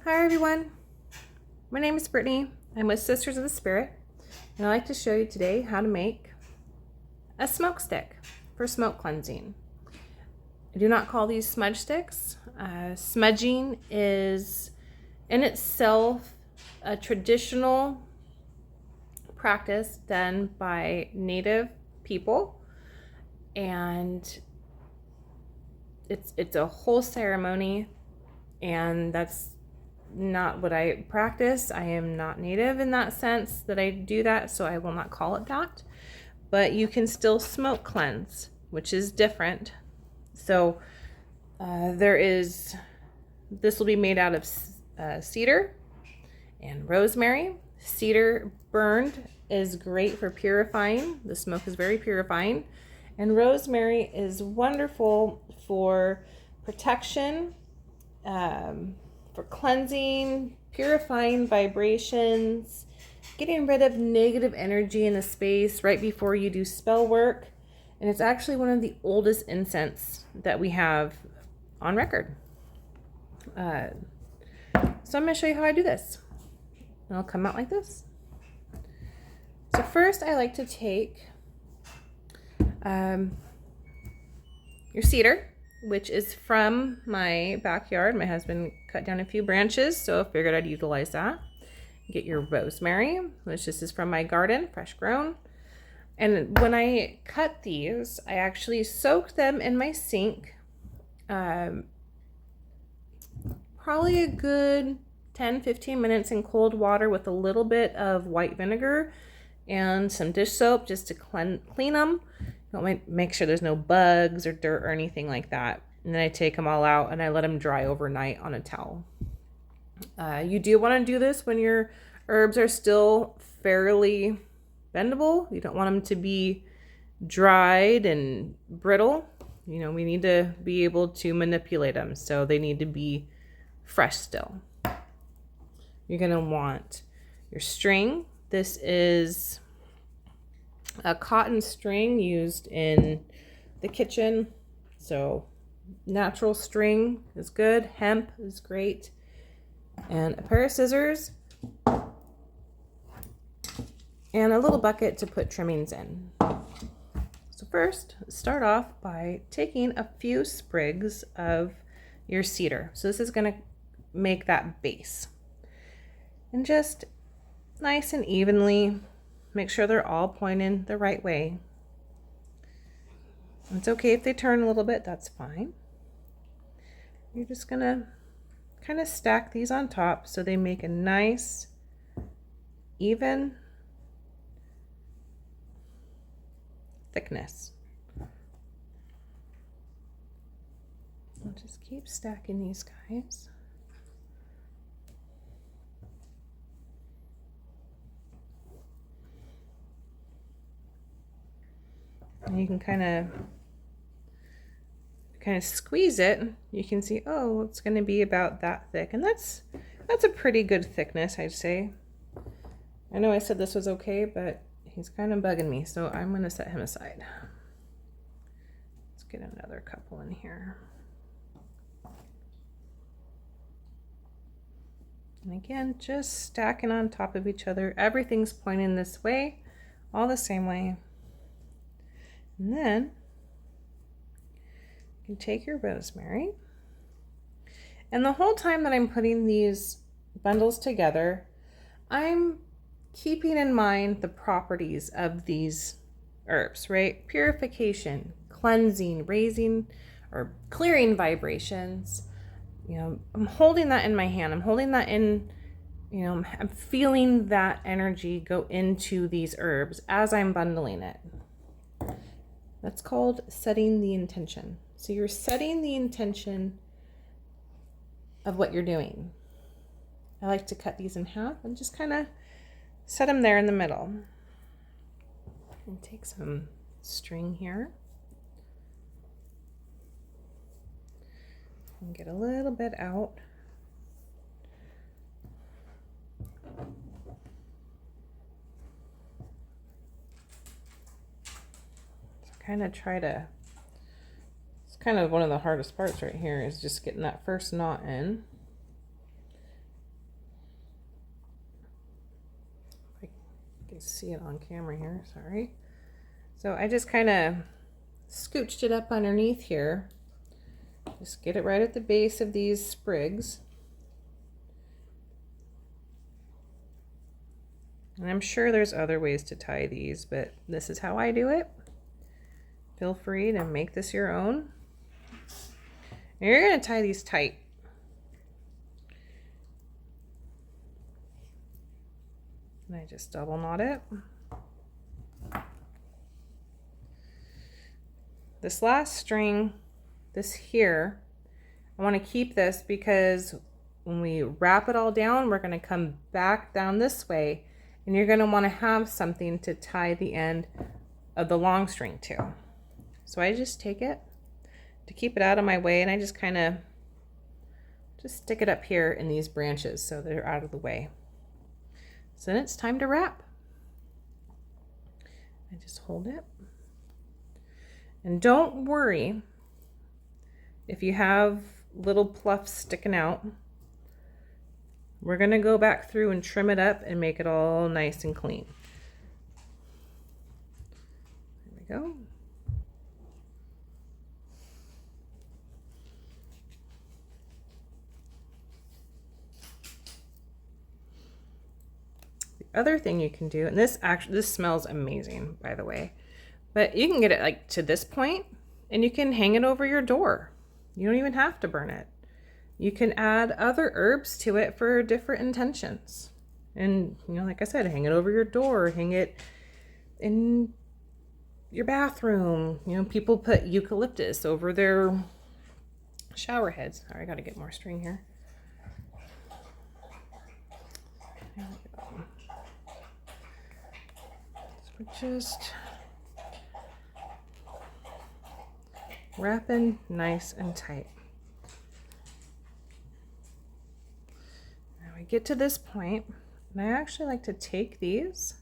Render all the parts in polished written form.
Hi everyone, my name is Brittany. I'm with Sisters of the Spirit, and I'd like to show you today how to make a smoke stick for smoke cleansing. I do not call these smudge sticks. Smudging is in itself a traditional practice done by Native people, and it's a whole ceremony, and that's not what I practice. I am not Native in that sense that I do that, so I will not call it that. But you can still smoke cleanse, which is different. So this will be made out of cedar and rosemary. Cedar burned is great for purifying. The smoke is very purifying. And rosemary is wonderful for protection, for cleansing, purifying vibrations, getting rid of negative energy in the space right before you do spell work. And it's actually one of the oldest incense that we have on record. So I'm going to show you how I do this. It'll come out like this. So first I like to take your cedar, which is from my backyard. My husband cut down a few branches, so I figured I'd utilize that. Get your rosemary, which this is from my garden, fresh grown. And when I cut these, I actually soak them in my sink. Probably a good 10-15 minutes in cold water with a little bit of white vinegar and some dish soap just to clean them. Make sure there's no bugs or dirt or anything like that. And then I take them all out and I let them dry overnight on a towel. You do want to do this when your herbs are still fairly bendable. You don't want them to be dried and brittle. You know, we need to be able to manipulate them, so they need to be fresh still. You're going to want your string. This is a cotton string used in the kitchen, so natural string is good, hemp is great, and a pair of scissors and a little bucket to put trimmings in. So first, start off by taking a few sprigs of your cedar. So this is going to make that base, and just nice and evenly make sure they're all pointing the right way. It's okay if they turn a little bit, that's fine. You're just gonna kind of stack these on top so they make a nice, even thickness. I'll just keep stacking these guys. And you can kind of squeeze it. You can see, oh, it's going to be about that thick, and that's a pretty good thickness, I'd say. I know I said this was okay, but he's kind of bugging me, so I'm going to set him aside. Let's get another couple in here. And again, just stacking on top of each other. Everything's pointing this way, all the same way. And then you can take your rosemary, and the whole time that I'm putting these bundles together, I'm keeping in mind the properties of these herbs, right? Purification, cleansing, raising or clearing vibrations. You know, I'm holding that in my hand. I'm holding that in, you know, I'm feeling that energy go into these herbs as I'm bundling it. That's called setting the intention. So you're setting the intention of what you're doing. I like to cut these in half and just kind of set them there in the middle. And take some string here. And get a little bit out. Kind of try to, it's kind of one of the hardest parts right here is just getting that first knot in. can see it on camera here, sorry. So I just kind of scooched it up underneath here. Just get it right at the base of these sprigs. And I'm sure there's other ways to tie these, but this is how I do it. Feel free to make this your own. And you're going to tie these tight. And I just double knot it. This last string, this here, I want to keep this because when we wrap it all down, we're going to come back down this way, and you're going to want to have something to tie the end of the long string to. So I just take it to keep it out of my way, and I just kind of just stick it up here in these branches so they're out of the way. So then it's time to wrap. I just hold it. And don't worry if you have little pluffs sticking out. We're going to go back through and trim it up and make it all nice and clean. There we go. The other thing you can do, and this smells amazing, by the way, but you can get it like to this point and you can hang it over your door. You don't even have to burn it. You can add other herbs to it for different intentions. And, you know, like I said, hang it over your door, hang it in your bathroom. You know, people put eucalyptus over their shower heads. All right, I got to get more string here. There we go. So we're just wrapping nice and tight. Now we get to this point, and I actually like to take these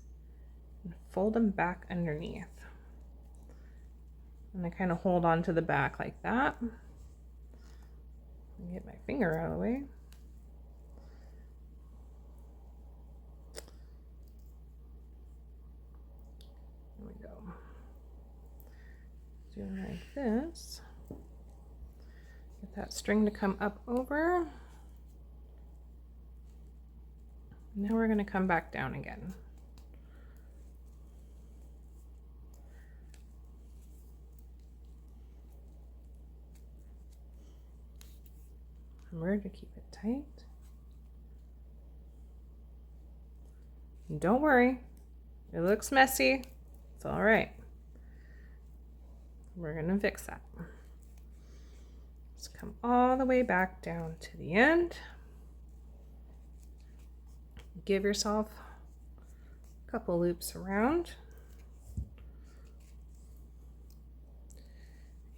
and fold them back underneath. And I kind of hold on to the back like that. Get my finger out of the way. There we go. Do it like this. Get that string to come up over. Now we're going to come back down again. Remember to keep it tight. And don't worry, it looks messy. It's all right. We're going to fix that. Let's come all the way back down to the end. Give yourself a couple loops around.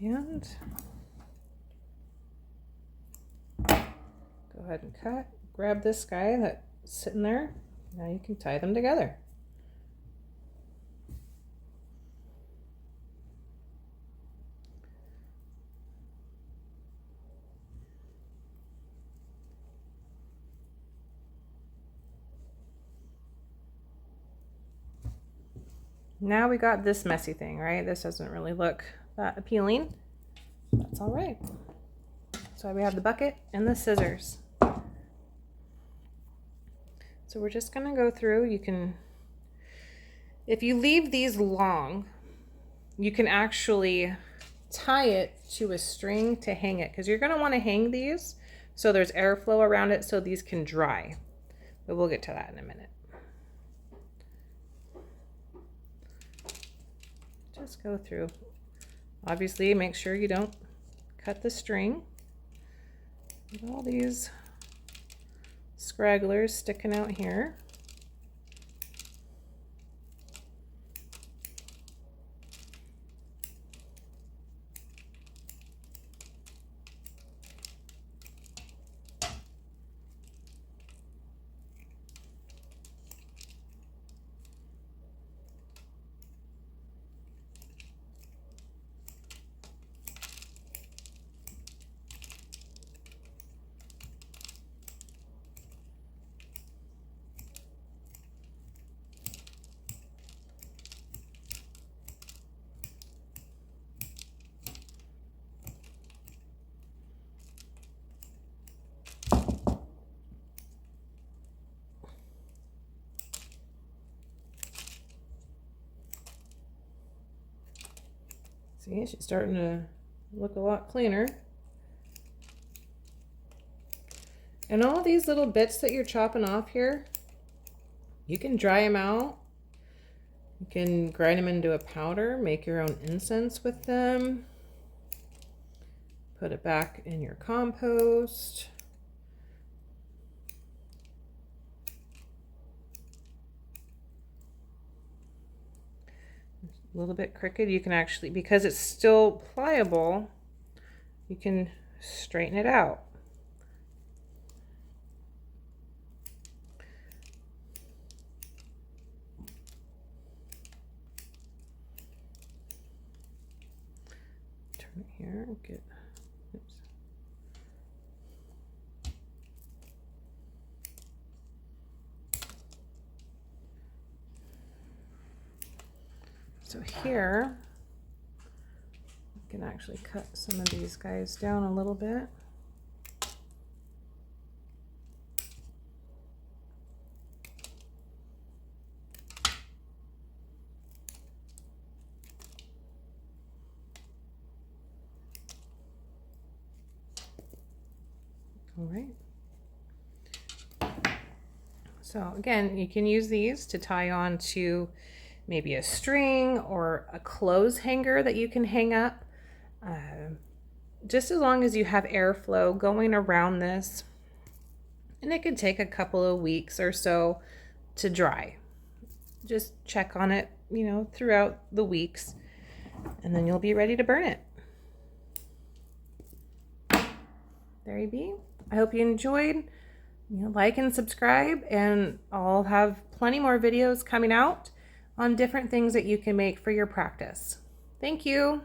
And go ahead and cut. Grab this guy that's sitting there. Now you can tie them together. Now we got this messy thing, right? This doesn't really look that appealing. That's all right. So we have the bucket and the scissors. So we're just gonna go through. You can, if you leave these long, you can actually tie it to a string to hang it, because you're gonna wanna hang these so there's airflow around it so these can dry. But we'll get to that in a minute. Just go through. Obviously, make sure you don't cut the string. With all these scragglers sticking out here. See, she's starting to look a lot cleaner. And all these little bits that you're chopping off here, you can dry them out. You can grind them into a powder, make your own incense with them. Put it back in your compost. A little bit crooked, you can actually, because it's still pliable, you can straighten it out. Turn it here, get, oops. So here, I can actually cut some of these guys down a little bit. All right. So again, you can use these to tie on to maybe a string or a clothes hanger that you can hang up. Just as long as you have airflow going around this, and it could take a couple of weeks or so to dry. Just check on it, you know, throughout the weeks, and then you'll be ready to burn it. There you be. I hope you enjoyed. You know, like and subscribe, and I'll have plenty more videos coming out on different things that you can make for your practice. Thank you.